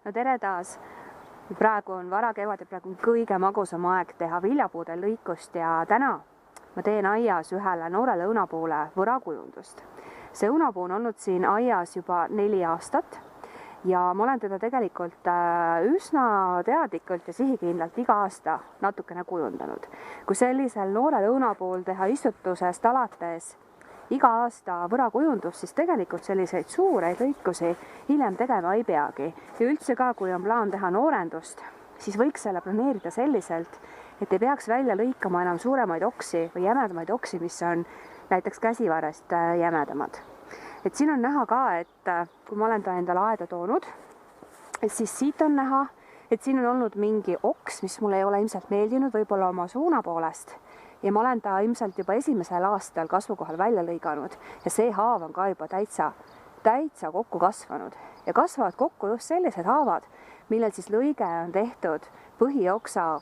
No tere taas! Praegu on varakevad ja praegu on kõige magusam aeg teha viljapuude lõikust ja täna ma teen aias ühele noorele õunapuule võrakujundust. See õunapuu on olnud siin aias juba 4 aastat ja ma olen teda tegelikult üsna teadlikult ja sihikindlalt iga aasta natukene kujundanud. Kui sellisel noorel õunapuul teha istutusest alates iga aasta võrakujundus, siis tegelikult selliseid suureid lõikusi hiljem tegema ei peagi. Ja üldse ka, kui on plaan teha noorendust, siis võiks selle planeerida selliselt, et ei peaks välja lõikama enam suuremaid oksi või jämedamaid oksi, mis on näiteks käsivarrest jämedamad. Et siin on näha ka, et kui ma olen ta endale aeda toonud, siis siit on näha, et siin on olnud mingi oks, mis mulle ei ole ilmselt meeldinud, võib-olla oma suuna poolest. Ja ma olen ta ilmselt juba esimesel aastal kasvukohal välja lõiganud ja see haav on ka juba täitsa kokku kasvanud. Ja kasvavad kokku just sellised haavad, millel siis lõige on tehtud põhioksa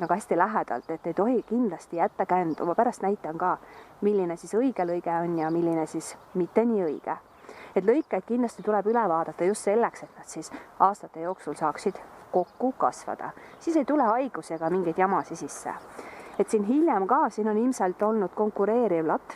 nagu hästi lähedalt, et ei tohi kindlasti jätta kändu. Ma pärast näitan ka, milline siis õige lõige on ja milline siis mitte nii õige. Et lõikeid kindlasti tuleb üle vaadata just selleks, et nad siis aastate jooksul saaksid kokku kasvada. Siis ei tule haigusi ega mingeid jamasi sisse. Et siin hiljem ka, siin on ilmselt olnud konkureeriv latv.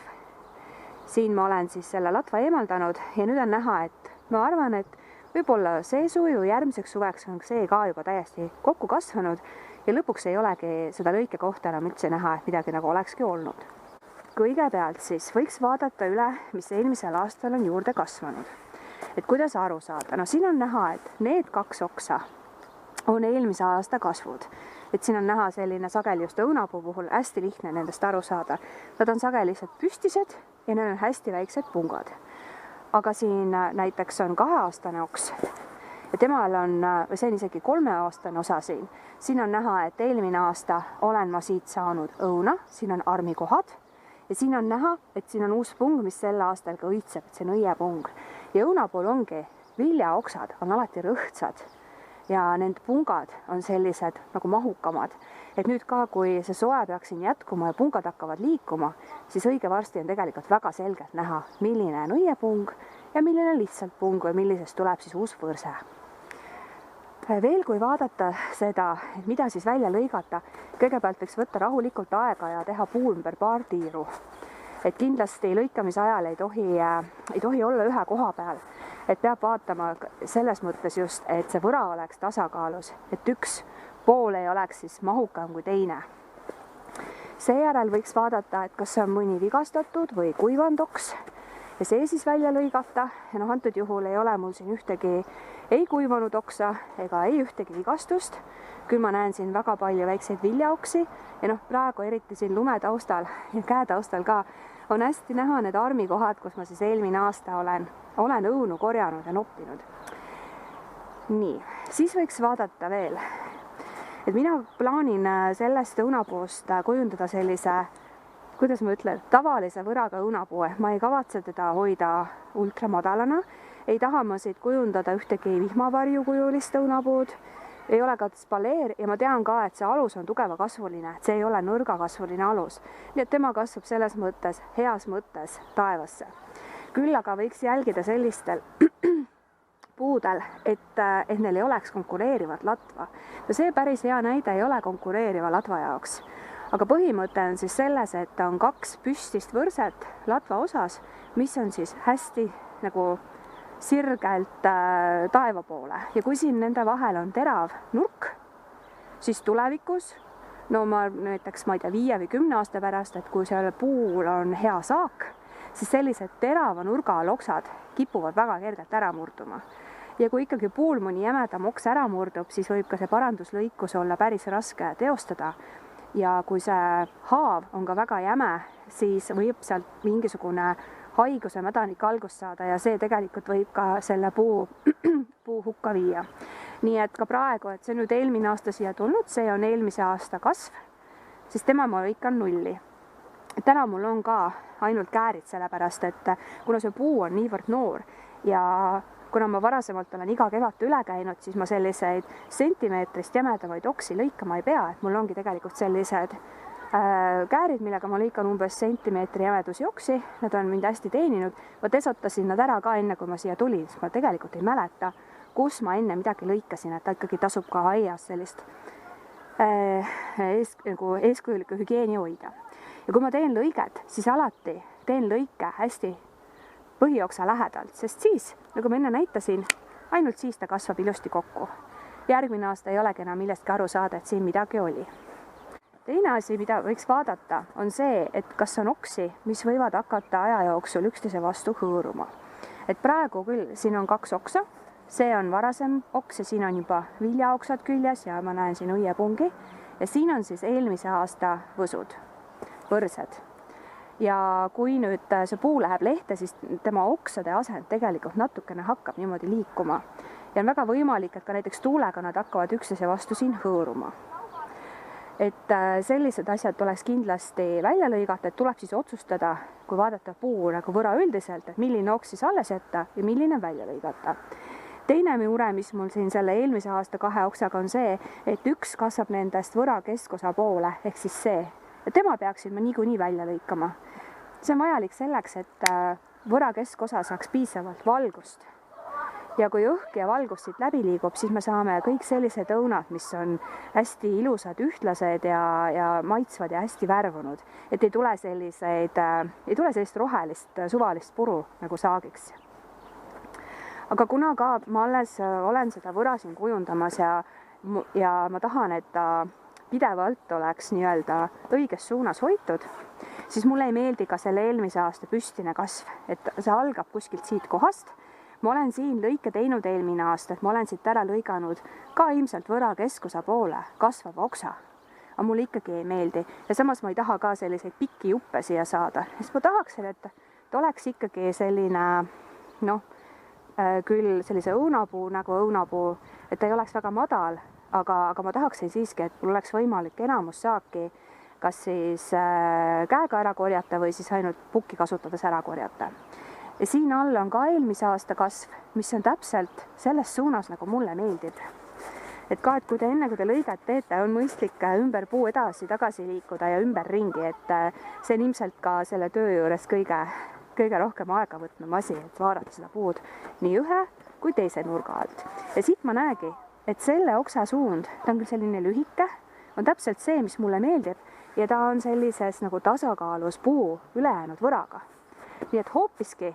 Siin ma olen siis selle latva eemaldanud ja nüüd on näha, et ma arvan, et võib-olla see suju järgmiseks suveks on see ka juba täiesti kokku kasvanud ja lõpuks ei olegi seda lõike kohta enam üldse näha, et midagi nagu olekski olnud. Kõigepealt siis võiks vaadata üle, mis eelmisel aastal on juurde kasvanud. Et kuidas aru saada? No siin on näha, et need 2 oksa on eelmise aasta kasvud. Et siin on näha selline sageli just õunapuu puhul hästi lihtne nendest aru saada. Nad on sageli lihtsalt püstised ja neil on hästi väiksed pungad. Aga siin näiteks on 2-aastane oks ja temal on, või see on isegi 3-aastane osa siin. Siin on näha, et eelmine aasta olen ma siit saanud õuna, siin on armikohad ja siin on näha, et siin on uus pung, mis sel aastal ka õitseb, et see on õiepung. Ja õunapuul ongi viljaoksad on alati rõhtsad. Ja need pungad on sellised nagu mahukamad. Et nüüd ka, kui see soe peaks siin jätkuma ja pungad hakkavad liikuma, siis õige varsti on tegelikult väga selgelt näha, milline on õiepung ja milline lihtsalt pung või millisest tuleb siis uus võrse. Veel kui vaadata seda, et mida siis välja lõigata, kõigepealt võiks võtta rahulikult aega ja teha puu ümber paar tiiru. Et kindlasti lõikamise ajal ei tohi olla ühe koha peal. Et peab vaatama selles mõttes just, et see võra oleks tasakaalus, et üks pool ei oleks siis mahukam kui teine. Seejärel võiks vaadata, et kas see on mõni vigastatud või kuivandoks ja see siis välja lõigata. Ja antud juhul ei ole mul siin ühtegi ei kuivanud oksa ega ei ühtegi vigastust. Küll ma näen siin väga palju väikseid viljaoksi ja praegu eriti siin lumetaustal ja käetaustal ka on hästi näha need armikohad, kus ma siis eelmine aasta olen õunu korjanud ja noppinud. Nii, siis võiks vaadata veel, et mina plaanin sellest õunapuust kujundada sellise, kuidas ma ütlen, tavalise võraga õunapuu. Ma ei kavatse teda hoida ultramadalana, ei taha ma siit kujundada ühtegi vihmavarjukujulist õunapuud, ei ole ka spaleer ja ma tean ka, et see alus on tugeva kasvuline, et see ei ole nõrga kasvuline alus. Nii et tema kasvab selles mõttes, heas mõttes taevasse. Küll aga võiks jälgida sellistel puudel, et neil ei oleks konkureerivat latva. Ja see päris hea näide ei ole konkureeriva latva jaoks. Aga põhimõte on siis selles, et on 2 püstist võrset latva osas, mis on siis hästi nagu sirgelt taeva poole. Ja kui siin nende vahel on terav nurk, siis tulevikus, näiteks ma ei tea 5 või 10 aasta pärast, et kui seal puul on hea saak, siis sellised terava nurga loksad kipuvad väga kergelt ära murduma. Ja kui ikkagi puul mõni jämedam oks ära murdub, siis võib ka see paranduslõikus olla päris raske teostada. Ja kui see haav on ka väga jäme, siis võib sealt mingisugune haiguse mädanik algust saada ja see tegelikult võib ka selle puu hukka viia. Nii et ka praegu, et see nüüd eelmine aasta siia tulnud, see on eelmise aasta kasv, siis tema ma lõikan 0. Täna mul on ka ainult käärid sellepärast, et kuna see puu on niivõrd noor ja kuna ma varasemalt olen iga kevad üle käinud, siis ma selliseid sentimeetrist jämedamaid oksi lõikama ei pea, et mul ongi tegelikult sellised käärid, millega ma lõikan umbes sentimeetri jämedusi oksi, nad on mind hästi teeninud. Ma tesotasin nad ära ka enne, kui ma siia tulin, sest ma tegelikult ei mäleta, kus ma enne midagi lõikasin, et ta ikkagi tasub ka aias sellist nagu eeskujulikku hügieeni hoida. Ja kui ma teen lõiget, siis alati teen lõike hästi põhioksa lähedalt, sest siis, nagu ma enne näitasin, ainult siis ta kasvab ilusti kokku. Järgmine aasta ei olegi enam millestki aru saada, et siin midagi oli. Teine asi, mida võiks vaadata, on see, et kas on oksi, mis võivad hakata aja jooksul üksteise vastu hõõruma. Et praegu küll siin on 2 oksa, see on varasem oks ja siin on juba viljaoksad küljes ja ma näen siin õiepungi ja siin on siis eelmise aasta võsud, võrsed. Ja kui nüüd see puu läheb lehte, siis tema oksade asend tegelikult natukene hakkab niimoodi liikuma. Ja on väga võimalik, et ka näiteks tuulega nad hakkavad üksteise vastu siin hõõruma. Et sellised asjad tuleks kindlasti välja lõigata, et tuleb siis otsustada, kui vaadata puu nagu võra üldiselt, et milline oks siis alles jätta ja milline välja lõigata. Teine mure, mis mul siin selle eelmise aasta 2 oksaga on see, et üks kasvab nendest võra keskosa poole, ehk siis see. Ja tema peaksin ma niikuinii välja lõikama. See on vajalik selleks, et võra keskosa saaks piisavalt valgust. Ja kui õhk ja valgus siit läbi liigub, siis me saame kõik sellised õunad, mis on hästi ilusad, ühtlased ja maitsvad ja hästi värvunud. Et ei tule sellist rohelist suvalist puru nagu saagiks. Aga kuna ka ma alles olen seda võra siin kujundamas ja ma tahan, et ta pidevalt oleks nii-öelda õiges suunas hoitud, siis mulle ei meeldi ka selle eelmise aasta püstine kasv, et see algab kuskilt siit kohast. Ma olen siin lõike teinud eelmine aasta, et ma olen siit ära lõiganud ka ilmselt võra keskosa poole kasvava oksa. Aga mulle ikkagi ei meeldi ja samas ma ei taha ka selliseid pikki juppe siia saada. Siis ma tahaksin, et oleks ikkagi selline, küll sellise õunapuu nagu õunapuu, et ta ei oleks väga madal, aga ma tahaksin siiski, et mul oleks võimalik enamus saaki kas siis käega ära korjata või siis ainult pukki kasutades ära korjata. Ja siin all on ka eelmise aasta kasv, mis on täpselt selles suunas, nagu mulle meeldib. Et ka, et kui te enne, kui te lõiget teete, on mõistlik ümber puu edasi-tagasi liikuda ja ümber ringi, et see on ilmselt ka selle töö juures kõige rohkem aega võtnud asi, et vaadata seda puud nii ühe kui teise nurga alt. Ja siit ma näegi, et selle oksa suund, ta on küll selline lühike, on täpselt see, mis mulle meeldib ja ta on sellises nagu tasakaalus puu ülejäänud võraga. Nii et hoopiski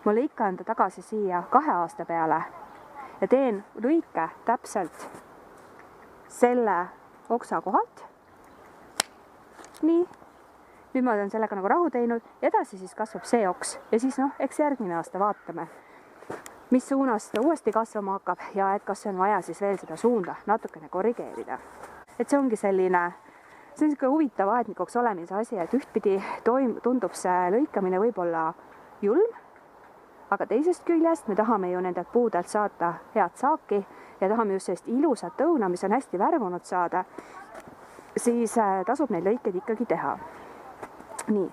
ma lõikan ta tagasi siia 2 aasta peale ja teen lõike täpselt selle oksa kohalt. Nii, nüüd ma olen sellega nagu rahu teinud ja edasi siis kasvab see oks ja siis eks järgmine aasta vaatame, mis suunas ta uuesti kasvama hakkab ja et kas on vaja siis veel seda suunda natukene korrigeerida. Et see ongi selline huvitav aednikuks olemise asi, et ühtpidi tundub see lõikamine võib-olla julm, aga teisest küljest me tahame ju nendelt puudelt saada head saaki ja tahame just sellist ilusat õuna, mis on hästi värvunud saada, siis tasub neid lõikeid ikkagi teha. Nii,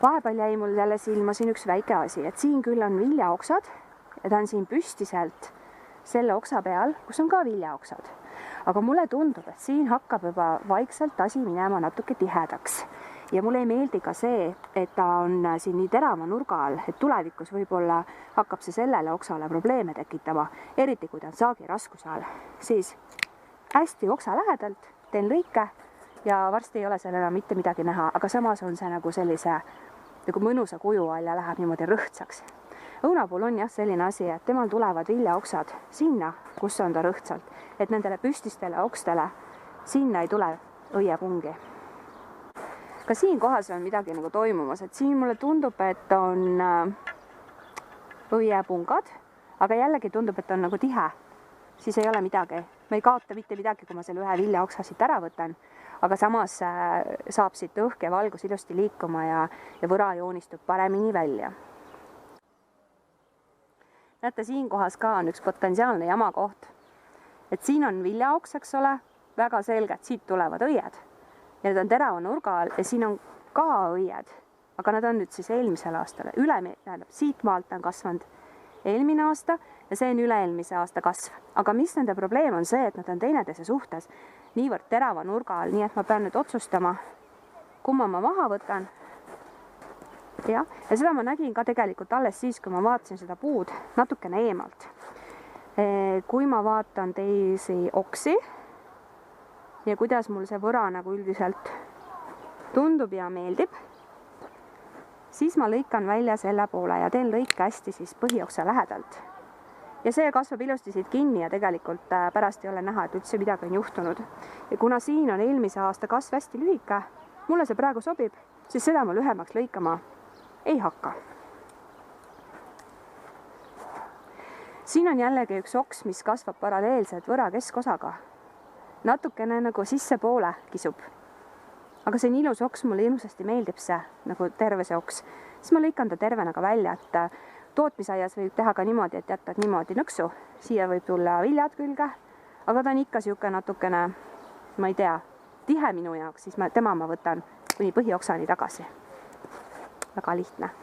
vahepeal jäi mul jälle silma siin üks väike asi, et siin küll on viljaoksad ja ta on siin püstiselt selle oksa peal, kus on ka viljaoksad. Aga mulle tundub, et siin hakkab juba vaikselt asi minema natuke tihedaks. Ja mulle ei meeldi ka see, et ta on siin nii terava nurga all, et tulevikus võib-olla hakkab see sellele oksale probleeme tekitama, eriti kui ta on saagi raskuse all. Siis hästi oksa lähedalt teen lõike ja varsti ei ole seal enam mitte midagi näha, aga samas on see nagu sellise nagu mõnusa kuju all ja läheb niimoodi rõhtsaks. Õunapuul on jah selline asi, et temal tulevad viljaoksad sinna, kus on ta rõhtsalt, et nendele püstistele okstele sinna ei tule õiepungi. Ka siin kohas on midagi nagu toimumas, et siin mulle tundub, et on õiepungad, aga jällegi tundub, et on nagu tihe. Siis ei ole midagi. Ma ei kaota mitte midagi, kui ma selle ühe viljaoksa siit ära võtan, aga samas saab siit õhk ja valgus ilusti liikuma ja võra joonistub paremini välja. Näete, siin kohas ka on üks potentsiaalne jama koht. Et siin on viljaoks, eks ole, väga selgelt, siit tulevad õied. Ja need on terava nurga all ja siin on ka õied, aga nad on nüüd siis eelmisel aastale. Siit maalt on kasvanud eelmine aasta ja see on üle-eelmise aasta kasv. Aga mis nende probleem on see, et nad on teineteise suhtes niivõrd terava nurga all, nii et ma pean nüüd otsustama, kumma ma maha võtan. Ja seda ma nägin ka tegelikult alles siis, kui ma vaatasin seda puud natukene eemalt. Kui ma vaatan teisi oksi ja kuidas mul see võra nagu üldiselt tundub ja meeldib, siis ma lõikan välja selle poole ja teen lõike hästi siis põhioksa lähedalt. Ja see kasvab ilusti siit kinni ja tegelikult pärast ei ole näha, et üldse midagi on juhtunud. Ja kuna siin on eelmise aasta kasv hästi lühike, mulle see praegu sobib, siis seda ma lühemaks lõikama ei hakka. Siin on jällegi üks oks, mis kasvab paralleelselt võra keskosaga. Natukene nagu sissepoole kisub. Aga see on ilus oks, mulle ilmsesti meeldib see, nagu terve see oks. Siis ma lõikan ta tervena ka välja, et tootmisaias võib teha ka niimoodi, et jätad niimoodi nõksu. Siia võib tulla viljad külge, aga ta on ikka siuke natukene, ma ei tea, tihe minu jaoks, siis tema ma võtan kuni põhioksani tagasi. Väga lihtne.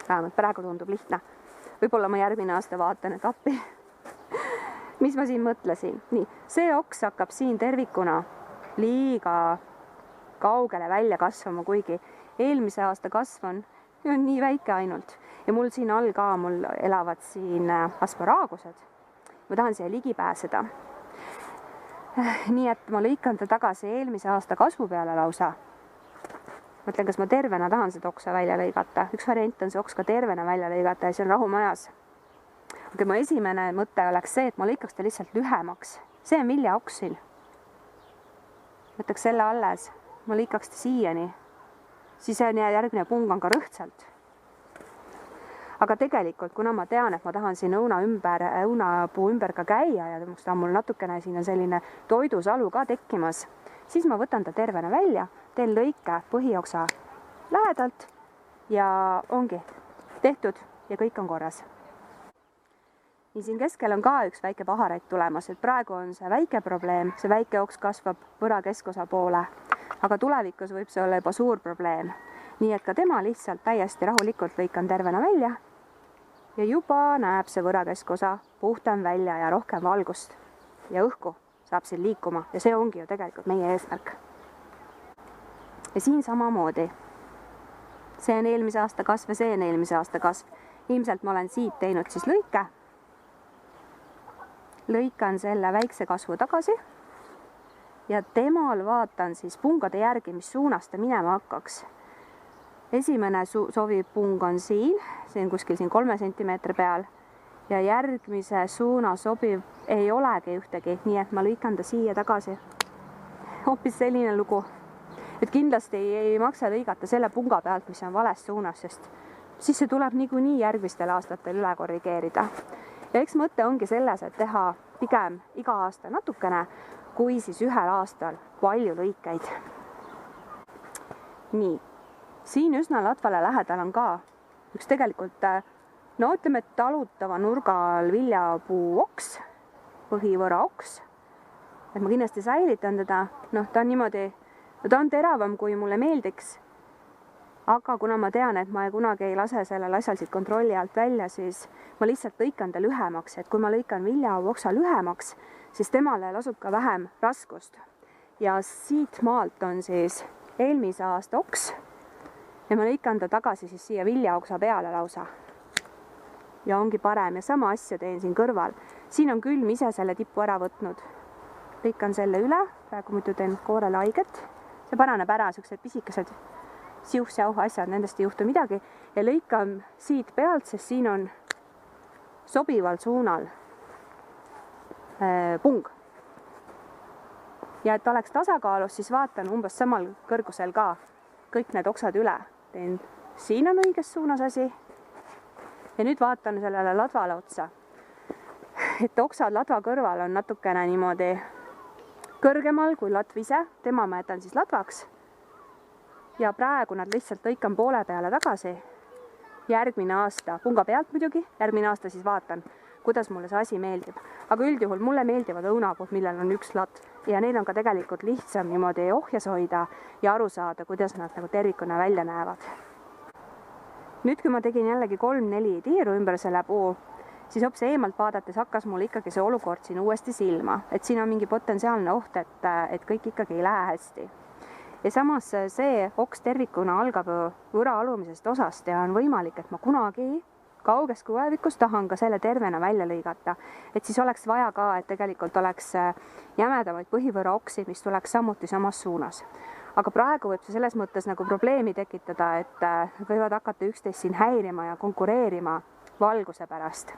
Vähemalt praegu tundub lihtne. Võib-olla ma järgmine aasta vaatan, et appi. Mis ma siin mõtlesin? Nii, see oks hakkab siin tervikuna liiga kaugele välja kasvama, kuigi eelmise aasta kasv on nii väike ainult. Ja mul siin all ka, mul elavad siin asparaagused. Ma tahan siia ligi pääseda. Nii et ma lõikan ta tagasi eelmise aasta kasvu peale lausa. Mõtlen, kas ma tervena tahan seda oksa välja lõigata. Üks variant on see oks ka tervena välja lõigata ja see on rahumajas. Aga mu esimene mõte oleks see, et ma lõikaks ta lihtsalt lühemaks. See on viljaoks siin. Võtaks selle alles. Ma lõikaks ta siiani. Siis on järgmine pung on ka rõhtsalt. Aga tegelikult, kuna ma tean, et ma tahan siin õunapuu ümber ka käia ja ta on mul natukene siin on selline toidusalu ka tekkimas, siis ma võtan ta tervena välja, teen lõike põhioksa lähedalt ja ongi tehtud ja kõik on korras. Ja siin keskel on ka üks väike paharaid tulemas, et praegu on see väike probleem, see väike oks kasvab võra keskosa poole, aga tulevikus võib see olla juba suur probleem. Nii et ka tema lihtsalt täiesti rahulikult lõikan tervena välja ja juba näeb see võra keskosa puhtam välja ja rohkem valgust ja õhku saab siin liikuma ja see ongi ju tegelikult meie eesmärk. Ja siin samamoodi. See on eelmise aasta kasv ja see on eelmise aasta kasv. Ilmselt ma olen siit teinud siis lõike. Lõikan selle väikse kasvu tagasi ja temal vaatan siis pungade järgi, mis suunas ta minema hakkaks. Esimene sobiv pung on siin, see on kuskil siin 3 sentimeetri peal ja järgmise suuna sobiv ei olegi ühtegi, nii et ma lõikan ta siia tagasi. Hoopis selline lugu, et kindlasti ei maksa lõigata selle punga pealt, mis on vales suunas, sest siis see tuleb niikuinii järgmistel aastatel üle korrigeerida. Ja eks mõte ongi selles, et teha pigem iga aasta natukene, kui siis ühel aastal palju lõikeid. Nii, siin üsna latvale lähedal on ka üks tegelikult, no ütleme, talutava nurgal viljapuu oks, põhivõra oks. Et ma kindlasti säilitan teda, ta on niimoodi, ta on teravam, kui mulle meeldiks. Aga kuna ma tean, et ma kunagi ei lase sellel asjal siit kontrolli alt välja, siis ma lihtsalt lõikan ta lühemaks, et kui ma lõikan viljaoksa lühemaks, siis temale lasub ka vähem raskust. Ja siit maalt on siis eelmise aasta oks ja ma lõikan ta tagasi siis siia viljaoksa peale lausa. Ja ongi parem ja sama asja teen siin kõrval. Siin on külm ise selle tipu ära võtnud. Lõikan selle üle, praegu muidu teen koorele haiget. See paraneb ära, sellised pisikesed siuh-siauh asjad, nendest ei juhtu midagi ja lõikan siit pealt, sest siin on sobival suunal pung. Ja et oleks tasakaalus, siis vaatan umbes samal kõrgusel ka kõik need oksad üle. Teen, siin on õiges suunas asi ja nüüd vaatan sellele ladvale otsa. Et oksad ladva kõrval on natukene niimoodi kõrgemal kui latv ise, tema ma jätan siis ladvaks. Ja praegu nad lihtsalt lõikan poole peale tagasi. Järgmine aasta, punga pealt muidugi, järgmine aasta siis vaatan, kuidas mulle see asi meeldib. Aga üldjuhul mulle meeldivad õunapuud, millel on üks latv ja neil on ka tegelikult lihtsam niimoodi ohjas hoida ja aru saada, kuidas nad nagu tervikuna välja näevad. Nüüd, kui ma tegin jällegi 3-4 tiiru ümber selle puu, siis hoopis eemalt vaadates hakkas mul ikkagi see olukord siin uuesti silma, et siin on mingi potentsiaalne oht, et kõik ikkagi ei lähe hästi. Ja samas see oks tervikuna algab võra alumisest osast ja on võimalik, et ma kunagi kauges tulevikus tahan ka selle tervena välja lõigata, et siis oleks vaja ka, et tegelikult oleks jämedamaid põhivõra oksi, mis tuleks samuti samas suunas. Aga praegu võib see selles mõttes nagu probleemi tekitada, et nad võivad hakata üksteist siin häirima ja konkureerima valguse pärast.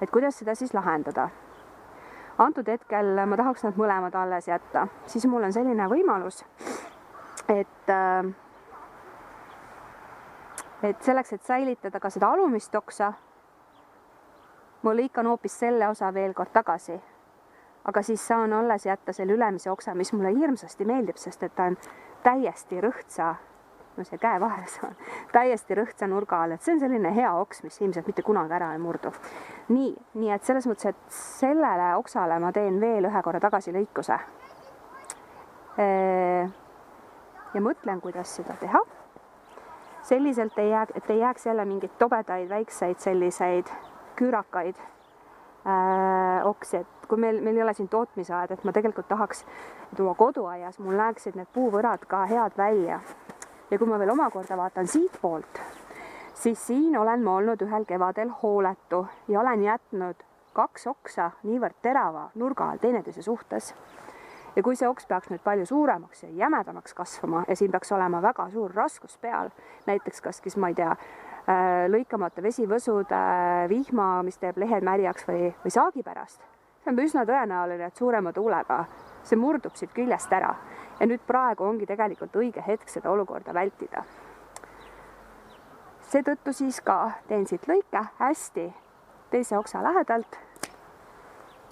Et kuidas seda siis lahendada? Antud hetkel ma tahaks nad mõlemad alles jätta, siis mul on selline võimalus, et selleks, et säilitada ka seda alumist oksa, ma lõikan hoopis selle osa veel kord tagasi. Aga siis saan alles jätta selle ülemise oksa, mis mulle hirmsasti meeldib, sest et ta on täiesti rõhtsa, no see käe vahele saan, täiesti rõhtsa nurga all, et see on selline hea oks, mis ilmselt mitte kunagi ära ei murdu. Nii et selles mõttes, et sellele oksale ma teen veel ühe korra tagasi lõikuse. Ja mõtlen, kuidas seda teha. Selliselt, et ei jääks jälle mingid tobedaid, väikseid selliseid küürakaid oksi, et kui meil ei ole siin tootmisaed, et ma tegelikult tahaks, et oma koduaias mul läheksid need puuvõrad ka head välja. Ja kui ma veel omakorda vaatan siit poolt, siis siin olen ma olnud ühel kevadel hooletu ja olen jätnud 2 oksa niivõrd terava nurga all teineteise suhtes. Ja kui see oks peaks nüüd palju suuremaks ja jämedamaks kasvama ja siin peaks olema väga suur raskus peal, näiteks kas ma ei tea, lõikamata vesivõsud, vihma, mis teeb lehed märjaks või saagi pärast, see on üsna tõenäoline, et suurema tuulega see murdub siit küljest ära. Ja nüüd praegu ongi tegelikult õige hetk seda olukorda vältida. Seetõttu siis ka teen siit lõike hästi teise oksa lähedalt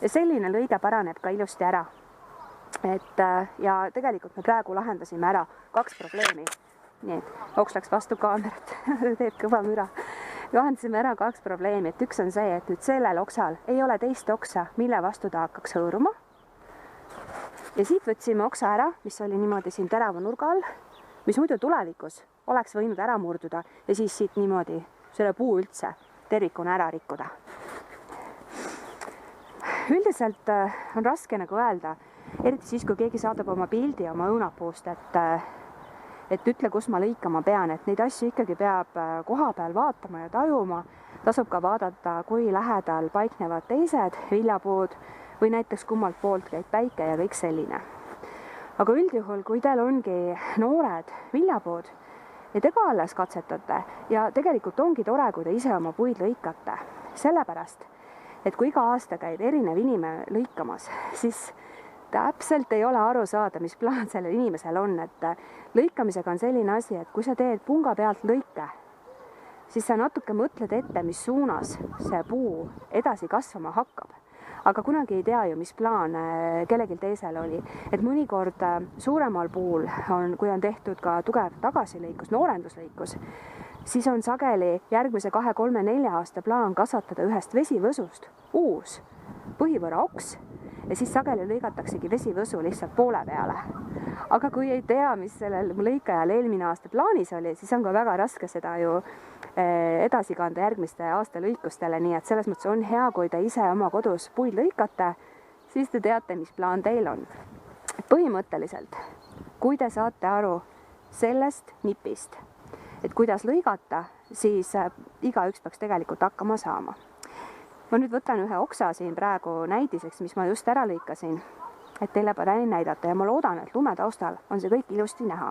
ja selline lõige paraneb ka ilusti ära. Ja tegelikult me praegu lahendasime ära 2 probleemi. Nii et oks läks vastu kaamerat, teeb kõva müra. Lahendasime ära 2 probleemi, et üks on see, et nüüd sellel oksal ei ole teist oksa, mille vastu ta hakkaks hõõruma. Ja siit võtsime oksa ära, mis oli niimoodi siin terava nurga all, mis muidu tulevikus oleks võinud ära murduda ja siis siit niimoodi selle puu üldse tervikuna ära rikkuda. Üldiselt on raske nagu öelda, eriti siis, kui keegi saadab oma pildi oma õunapuust, et ütle, kus ma lõikama pean, et neid asju ikkagi peab koha peal vaatama ja tajuma. Tasub ka vaadata, kui lähedal paiknevad teised viljapuud või näiteks kummalt poolt käib päike ja kõik selline. Aga üldjuhul, kui teil ongi noored viljapuud ja te ka alles katsetate ja tegelikult ongi tore, kui te ise oma puid lõikate, sellepärast, et kui iga aasta käib erinev inimene lõikamas, siis täpselt ei ole aru saada, mis plaan sellel inimesel on, et lõikamisega on selline asi, et kui sa teed punga pealt lõike, siis sa natuke mõtled ette, mis suunas see puu edasi kasvama hakkab. Aga kunagi ei tea ju, mis plaan kellelgi teisel oli. Et mõnikord suuremal puul, kui on tehtud ka tugev tagasilõikus, noorenduslõikus, siis on sageli järgmise 2, 3, 4 aasta plaan kasvatada ühest vesivõsust uus põhivõra oks ja siis sageli lõigataksegi vesivõsu lihtsalt poole peale. Aga kui ei tea, mis sellel lõikajal eelmine aasta plaanis oli, siis on ka väga raske seda ju edasi kanda järgmiste aasta lõikustele, nii et selles mõttes on hea, kui te ise oma kodus puid lõikate, siis te teate, mis plaan teil on. Põhimõtteliselt, kui te saate aru sellest nipist, et kuidas lõigata, siis igaüks peaks tegelikult hakkama saama. Ma nüüd võtan ühe oksa siin praegu näidiseks, mis ma just ära lõikasin, et teile paremini näidata ja ma loodan, et lumetaustal on see kõik ilusti näha.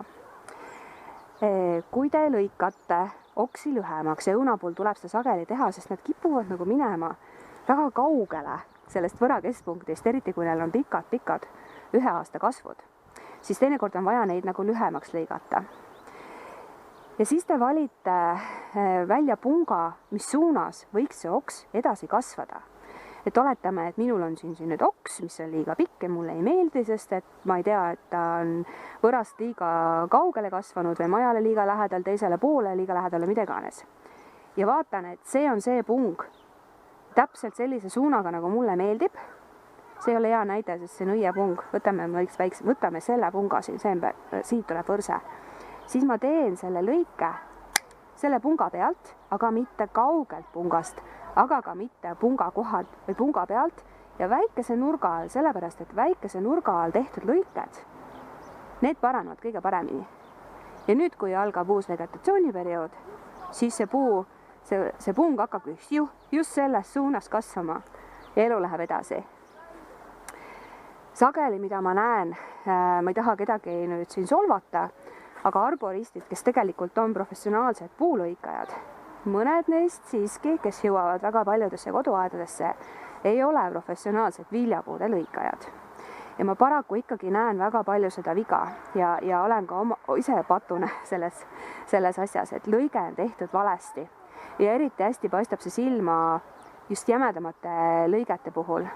Kui te lõikate oksi lühemaks ja õunapuul tuleb seda sageli teha, sest nad kipuvad nagu minema väga kaugele sellest võra keskpunktist, eriti kui neil on pikad 1 aasta kasvud, siis teinekord on vaja neid nagu lühemaks lõigata. Ja siis te valite välja punga, mis suunas võiks see oks edasi kasvada. Et oletame, et minul on siin nüüd oks, mis on liiga pikk ja mulle ei meeldi, sest et ma ei tea, et ta on võrast liiga kaugele kasvanud või majale liiga lähedal, teisele poole liiga lähedal või mida iganes. Ja vaatan, et see on see pung täpselt sellise suunaga, nagu mulle meeldib. See ei ole hea näide, sest see nõiepung, võtame selle punga siin, siit tuleb võrse. Siis ma teen selle lõike selle punga pealt, aga mitte kaugelt pungast, aga ka mitte punga kohalt või punga pealt ja väikese nurga all, sellepärast, et väikese nurga all tehtud lõiked, need paranevad kõige paremini. Ja nüüd, kui algab uus vegetatsiooniperiood, siis see puu see pung hakkab just selles suunas kasvama ja elu läheb edasi. Sageli, mida ma näen, ma ei taha kedagi nüüd siin solvata, aga arboristid, kes tegelikult on professionaalsed puulõikajad, mõned neist siiski, kes jõuavad väga paljudesse koduaedadesse, ei ole professionaalsed viljapuude lõikajad. Ja ma paraku ikkagi näen väga palju seda viga ja olen ka ise patune selles asjas, et lõige on tehtud valesti. Ja eriti hästi paistab see silma just jämedamate lõigete puhul.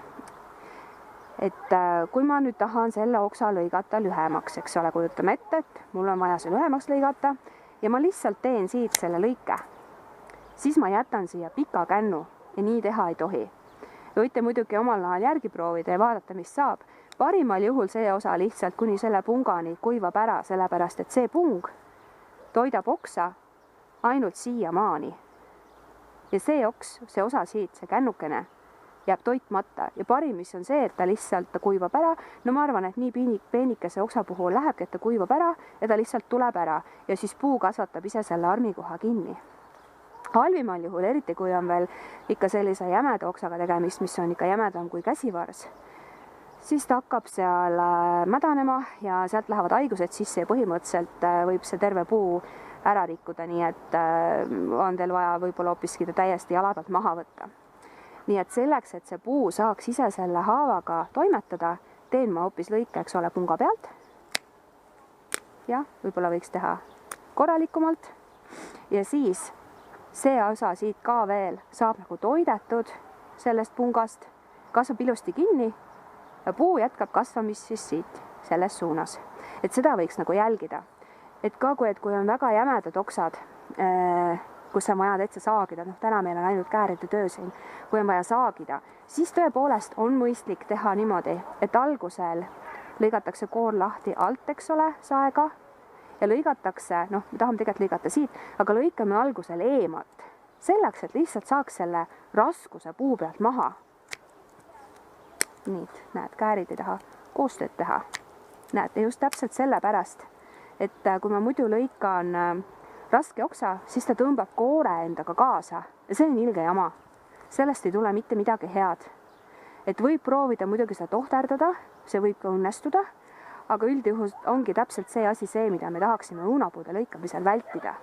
Et kui ma nüüd tahan selle oksa lõigata lühemaks, eks ole, kujutame ette, et mul on vaja see lühemaks lõigata ja ma lihtsalt teen siit selle lõike, siis ma jätan siia pika kännu ja nii teha ei tohi. Võite muidugi omal nahal järgi proovida ja vaadata, mis saab. Parimal juhul see osa lihtsalt kuni selle pungani kuivab ära, sellepärast et see pung toidab oksa ainult siia maani. Ja see oks, see osa siit, see kännukene, jääb toitmata ja parim, mis on see, et ta lihtsalt kuivab ära. No ma arvan, et nii peenikese oksa puhul lähebki, et ta kuivab ära ja ta lihtsalt tuleb ära ja siis puu kasvatab ise selle armikoha kinni. Halvimal juhul, eriti kui on veel ikka sellise jämeda oksaga tegemist, mis on ikka jämedam kui käsivars, siis ta hakkab seal mädanema ja sealt lähevad haigused sisse ja põhimõtteliselt võib see terve puu ära rikkuda, nii et on teil vaja võib-olla hoopiski ta täiesti jala pealt maha võtta. Nii et selleks, et see puu saaks ise selle haavaga toimetada, teen ma hoopis lõike, eks ole, punga pealt. Ja võib-olla võiks teha korralikumalt. Ja siis see osa siit ka veel saab nagu toidetud sellest pungast, kasvab ilusti kinni ja puu jätkab kasvamist siis siit selles suunas. Et seda võiks nagu jälgida. Et ka kui on väga jämedad oksad, kus on vaja täitsa saagida, täna meil on ainult kääride töö siin, kui on vaja saagida, siis tõepoolest on mõistlik teha niimoodi, et algusel lõigatakse koor lahti alt, eks ole, saega ja lõigatakse, me tahame tegelikult lõigata siit, aga lõikame algusel eemalt, selleks, et lihtsalt saaks selle raskuse puu pealt maha. Nii, näed, käärid ei taha koostööd teha. Näed, just täpselt selle pärast, et kui ma muidu lõikan raske oksa, siis ta tõmbab koore endaga kaasa ja see on ilge jama. Sellest ei tule mitte midagi head. Et võib proovida muidugi seda tohterdada, see võib ka õnnestuda, aga üldjuhul ongi täpselt see asi see, mida me tahaksime õunapuude lõikamisel vältida.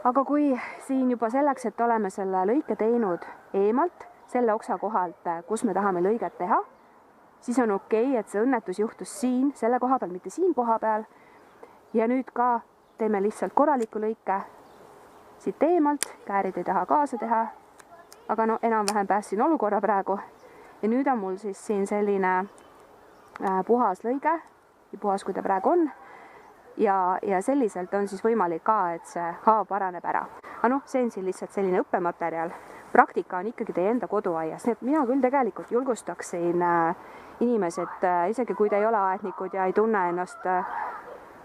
Aga kui siin juba selleks, et oleme selle lõike teinud eemalt, selle oksa kohalt, kus me tahame lõiget teha, siis on okei, et see õnnetus juhtus siin, selle koha peal, mitte siin koha peal. Ja nüüd ka teeme lihtsalt korraliku lõike siit eemalt, käärid ei taha kaasa teha, aga enam-vähem päästsin olukorra praegu. Ja nüüd on mul siis siin selline puhas lõige, puhas kui ta praegu on. Ja selliselt on siis võimalik ka, et see haav paraneb ära. Aga see on siin lihtsalt selline õppematerjal. Praktika on ikkagi teie enda koduaias. Nii et mina küll tegelikult julgustaksin inimesed, isegi kui te ei ole aednikud ja ei tunne ennast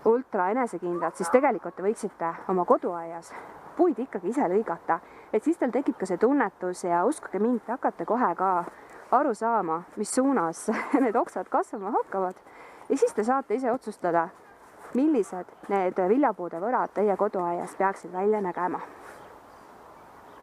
ultra enesekindlad, siis tegelikult te võiksite oma koduaias puid ikkagi ise lõigata, et siis teil tekib ka see tunnetus ja uskuge mind, te hakkate kohe ka aru saama, mis suunas need oksad kasvama hakkavad ja siis te saate ise otsustada, millised need viljapuude võrad teie koduaias peaksid välja nägema.